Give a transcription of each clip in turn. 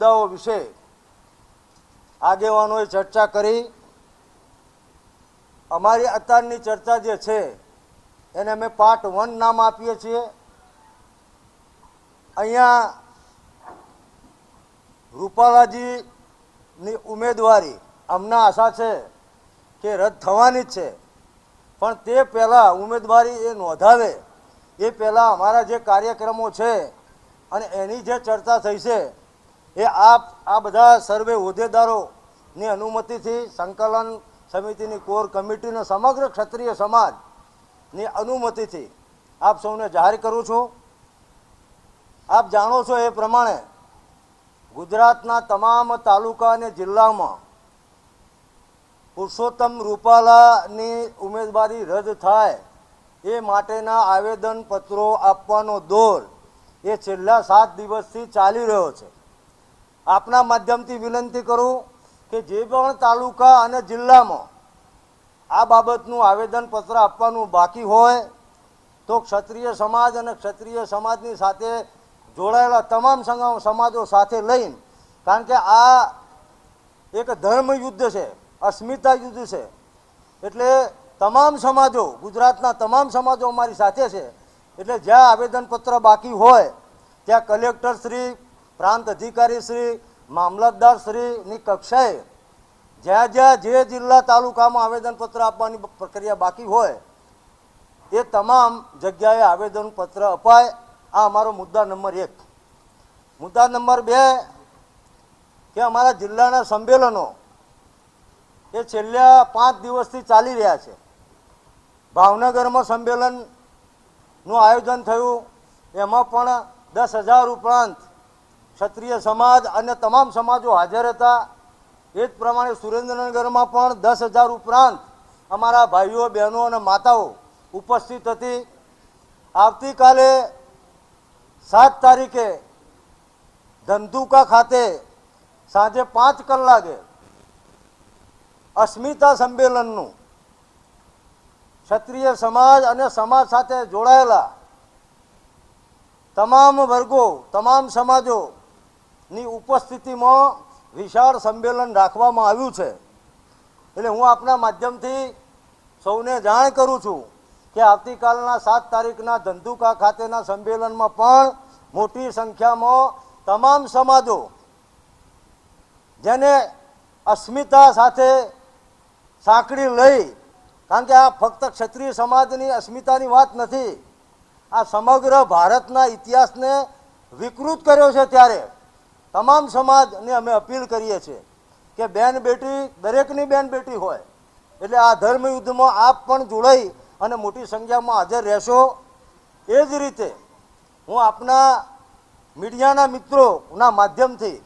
મુદ્દાઓ વિશે આગેવાનોએ ચર્ચા કરી। અમારી અત્યારની ચર્ચા જે છે એને અમે પાર્ટ 1 નામ આપીએ છીએ। અહીંયા રૂપાલાજીની ઉમેદવારી અમને આશા છે કે રદ થવાની જ છે, પણ તે પહેલાં ઉમેદવારી એ નોંધાવે એ પહેલાં અમારા જે કાર્યક્રમો છે અને એની જે ચર્ચા થઈ છે એ આ બધા સર્વે હોદ્દેદારોની અનુમતિથી સંકલન સમિતિની કોર કમિટીનો સમગ્ર ક્ષત્રિય સમાજની અનુમતિથી આપ સૌને જાહેર કરું છું। આપ જાણો છો એ પ્રમાણે ગુજરાતના તમામ તાલુકા અને જિલ્લામાં પુરુષોત્તમ રૂપાલાની ઉમેદવારી રદ થાય એ માટેના આવેદનપત્રો આપવાનો દોર એ છેલ્લા 7 દિવસથી ચાલી રહ્યો છે। આપના માધ્યમથી વિનંતી કરું કે જે પણ તાલુકા અને જિલ્લામાં આ બાબતનું આવેદનપત્ર આપવાનું બાકી હોય તો ક્ષત્રિય સમાજ અને ક્ષત્રિય સમાજની સાથે જોડાયેલા તમામ સમાજો સાથે લઈને, કારણ કે આ એક ધર્મ યુદ્ધ છે, અસ્મિતા યુદ્ધ છે, એટલે તમામ સમાજો, ગુજરાતના તમામ સમાજો અમારી સાથે છે। એટલે જ્યાં આવેદનપત્ર બાકી હોય ત્યાં કલેક્ટર શ્રી, પ્રાંત અધિકારી શ્રી, મામલતદાર શ્રીની કક્ષાએ જ્યાં જ્યાં જે જિલ્લા તાલુકામાં આવેદનપત્ર આપવાની પ્રક્રિયા બાકી હોય એ તમામ જગ્યાએ આવેદનપત્ર અપાય। આ અમારો મુદ્દા નંબર 1। મુદ્દા નંબર 2 કે અમારા જિલ્લાના સંમેલનો એ છેલ્લા 5 દિવસથી ચાલી રહ્યા છે। ભાવનગરમાં સંમેલનનું આયોજન થયું, એમાં પણ 10,000 ઉપરાંત ક્ષત્રિય સમાજ અને તમામ સમાજો હાજર હતા। એ જ પ્રમાણે સુરેન્દ્રનગરમાં પણ 10,000 ઉપરાંત અમારા ભાઈઓ, બહેનો અને માતાઓ ઉપસ્થિત હતી। આવતીકાલે 7 તારીખે ધંધુકા ખાતે સાંજે 5 કલાકે અસ્મિતા સંમેલનનું ક્ષત્રિય સમાજ અને સમાજ સાથે જોડાયેલા તમામ વર્ગો, તમામ સમાજોની ઉપસ્થિતિમાં વિશાળ સંમેલન રાખવામાં આવ્યું છે। એટલે હું આપના માધ્યમથી સૌને જાણ કરું છું કે આવતીકાલના 7 તારીખના ધંધુકા ખાતેના સંમેલનમાં પણ મોટી સંખ્યામાં તમામ સમાજો જેને અસ્મિતા સાથે સાંકળી લઈ, કારણ કે આ ફક્ત ક્ષત્રિય સમાજની અસ્મિતાની વાત નથી, આ સમગ્ર ભારતના ઇતિહાસને વિકૃત કર્યો છે। ત્યારે તમામ સમાજને અમે અપીલ કરીએ છીએ કે બેન બેટી દરેકની બેન બેટી હોય, એટલે આ ધર્મ યુદ્ધમાં આપ પણ જોડાઈ અને મોટી સંખ્યામાં હાજર રહેશો। એ જ રીતે હું આપના મીડિયાના મિત્રોના માધ્યમથી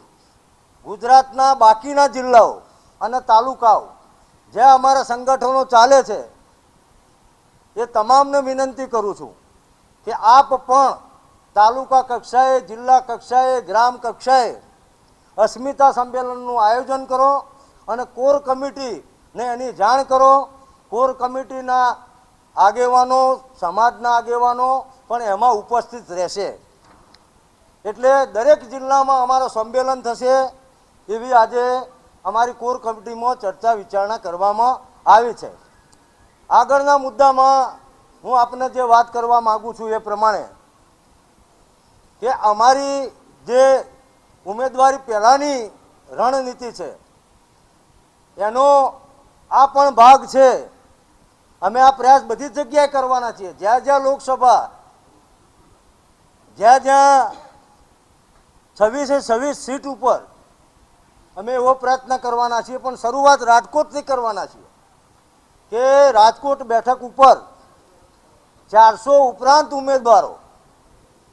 ગુજરાતના બાકીના જિલ્લાઓ અને તાલુકાઓ જ્યાં અમારા સંગઠનો ચાલે છે એ તમામને વિનંતી કરું છું કે આપ પણ તાલુકા કક્ષાએ, જિલ્લા કક્ષાએ, ગ્રામ કક્ષાએ અસ્મિતા સંમેલનનું આયોજન કરો અને કોર કમિટીને એની જાણ કરો। કોર કમિટીના આગેવાનો, સમાજના આગેવાનો પણ એમાં ઉપસ્થિત રહેશે। એટલે દરેક જિલ્લામાં અમારું સંમેલન થશે એવી આજે અમારી કોર કમિટીમાં ચર્ચા વિચારણા કરવામાં આવી છે। આગળના મુદ્દામાં હું આપને જે વાત કરવા માગું છું એ પ્રમાણે કે અમારી જે ઉમેદવારી પહેલાંની રણનીતિ છે એનો આ પણ ભાગ છે। અમે આ પ્રયાસ બધી જગ્યાએ કરવાના છીએ, જ્યાં જ્યાં લોકસભા, જ્યાં જ્યાં 26 સીટ ઉપર અમે એવો પ્રયત્ન કરવાના છીએ। પણ શરૂઆત રાજકોટથી કરવાના છીએ કે રાજકોટ બેઠક ઉપર 400 ઉપરાંત ઉમેદવારો,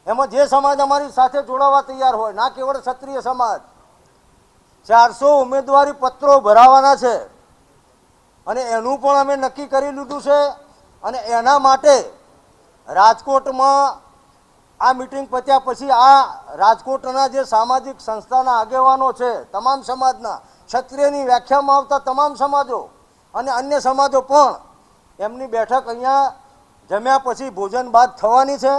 એમાં જે સમાજ અમારી સાથે જોડાવા તૈયાર હોય, ના કેવળ ક્ષત્રિય સમાજ, 400 ઉમેદવારી પત્રો ભરાવાના છે અને એનું પણ અમે નક્કી કરી લીધું છે। અને એના માટે રાજકોટમાં આ મીટિંગ પત્યા પછી આ રાજકોટના જે સામાજિક સંસ્થાના આગેવાનો છે, તમામ સમાજના, ક્ષત્રિયની વ્યાખ્યામાં આવતા તમામ સમાજો અને અન્ય સમાજો પણ એમની બેઠક અહીંયા જમ્યા પછી ભોજન બાદ થવાની છે।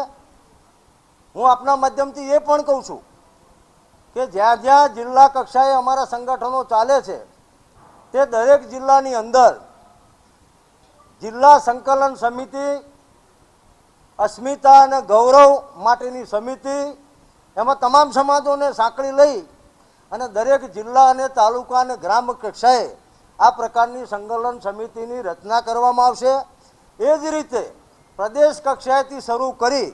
હું આપના માધ્યમથી એ પણ કહું છું કે જ્યાં જ્યાં જિલ્લા કક્ષાએ અમારા સંગઠનો ચાલે છે તે દરેક જિલ્લાની અંદર જિલ્લા સંકલન સમિતિ, અસ્મિતા અને ગૌરવ માટેની સમિતિ, એમાં તમામ સમાજોને સાંકળી લઈ અને દરેક જિલ્લા અને તાલુકા અને ગ્રામ કક્ષાએ આ પ્રકારની સંકલન સમિતિની રચના કરવામાં આવશે. એ જ રીતે પ્રદેશ કક્ષાએથી શરૂ કરી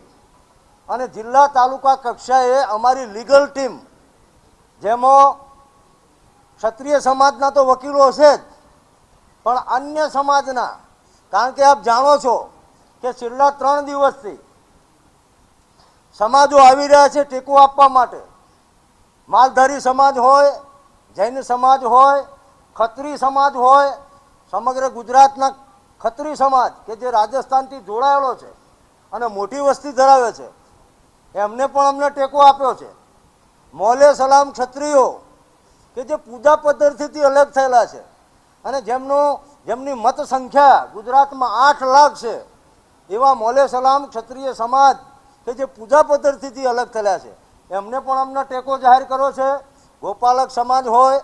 અને જિલ્લા તાલુકા કક્ષાએ અમારી લીગલ ટીમ, જેમાં ક્ષત્રિય સમાજના તો વકીલો હશે જ, પણ અન્ય સમાજના, કારણ કે આપ જાણો છો કે છેલ્લા 3 દિવસથી સમાજો આવી રહ્યા છે ટેકો આપવા માટે. માલધારી સમાજ હોય, જૈન સમાજ હોય, ખત્રી સમાજ હોય, સમગ્ર ગુજરાતના ખત્રી સમાજ કે જે રાજસ્થાનથી જોડાયેલો છે અને મોટી વસ્તી ધરાવે છે, એમને પણ અમને ટેકો આપ્યો છે. મોલે સલામ ક્ષત્રિયો કે જે પૂજા પદ્ધતિથી અલગ થયેલા છે અને જેમની મત સંખ્યા ગુજરાતમાં 8 લાખ છે, એવા મોલે સલામ ક્ષત્રિય સમાજ કે જે પૂજા પદ્ધતિથી અલગ થયેલા છે, એમને પણ અમને ટેકો જાહેર કર્યો છે. ગોપાલક સમાજ હોય,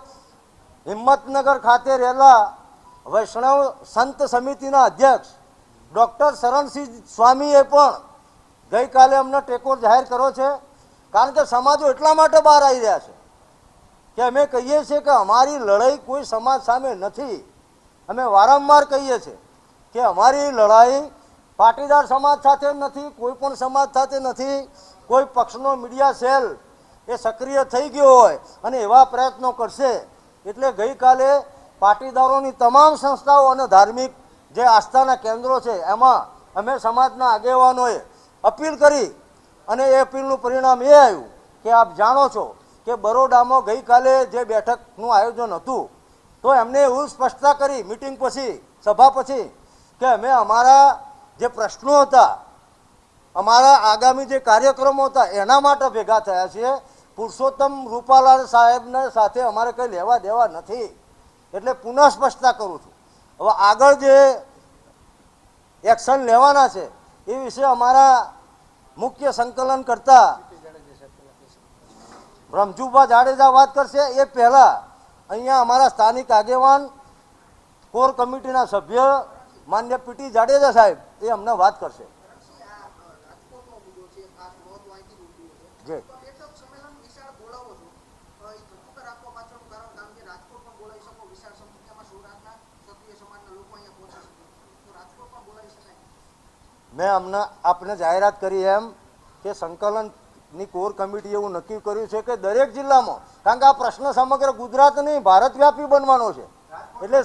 હિંમતનગર ખાતે રહેલા વૈષ્ણવ સંત સમિતિના અધ્યક્ષ ડૉક્ટર શરણસિંહ સ્વામીએ પણ ગઈકાલે અમને ટેકો જાહેર કર્યો છે. કારણ કે સમાજો એટલા માટે બહાર આવી રહ્યા છે કે અમે કહીએ છીએ કે અમારી લડાઈ કોઈ સમાજ સામે નથી. અમે વારંવાર કહીએ છીએ કે અમારી લડાઈ પાટીદાર સમાજ સાથે નથી, કોઈ પણ સમાજ સાથે નથી. કોઈ પક્ષનો મીડિયા સેલ એ સક્રિય થઈ ગયો હોય અને એવા પ્રયત્નો કરશે, એટલે ગઈકાલે પાટીદારોની તમામ સંસ્થાઓ અને ધાર્મિક જે આસ્થાના કેન્દ્રો છે એમાં અમે સમાજના આગેવાનોએ અપીલ કરી અને એ અપીલનું પરિણામ એ આવ્યું કે આપ જાણો છો કે બરોડામાં ગઈકાલે જે બેઠકનું આયોજન હતું, તો એમને એવું સ્પષ્ટતા કરી મિટિંગ પછી, સભા પછી, કે અમે અમારા જે પ્રશ્નો હતા, અમારા આગામી જે કાર્યક્રમો હતા, એના માટે ભેગા થયા છીએ. પુરુષોત્તમ રૂપાલાલ સાહેબને સાથે અમારે કંઈ લેવા દેવા નથી. એટલે પુનઃ સ્પષ્ટતા કરું છું. હવે આગળ જે એક્શન લેવાના છે એ વિશે અમારા મુખ્ય સંકલન કરતા રમજુભા જાડેજા વાત કરશે. એ પહેલાં અહીંયા અમારા સ્થાનિક આગેવાન કોર કમિટીના સભ્ય માન્ય પીટી જાડેજા સાહેબ એ અમને વાત કરશે. જી મેં આપને જાહેરાત કરી એમ કે સંકલનની કોર કમિટી એવું નક્કી કર્યું છે કે દરેક જિલ્લામાં, કારણ કે આ પ્રશ્ન સમગ્ર ગુજરાત નહીં ભારતવ્યાપી બનવાનો છે, એટલે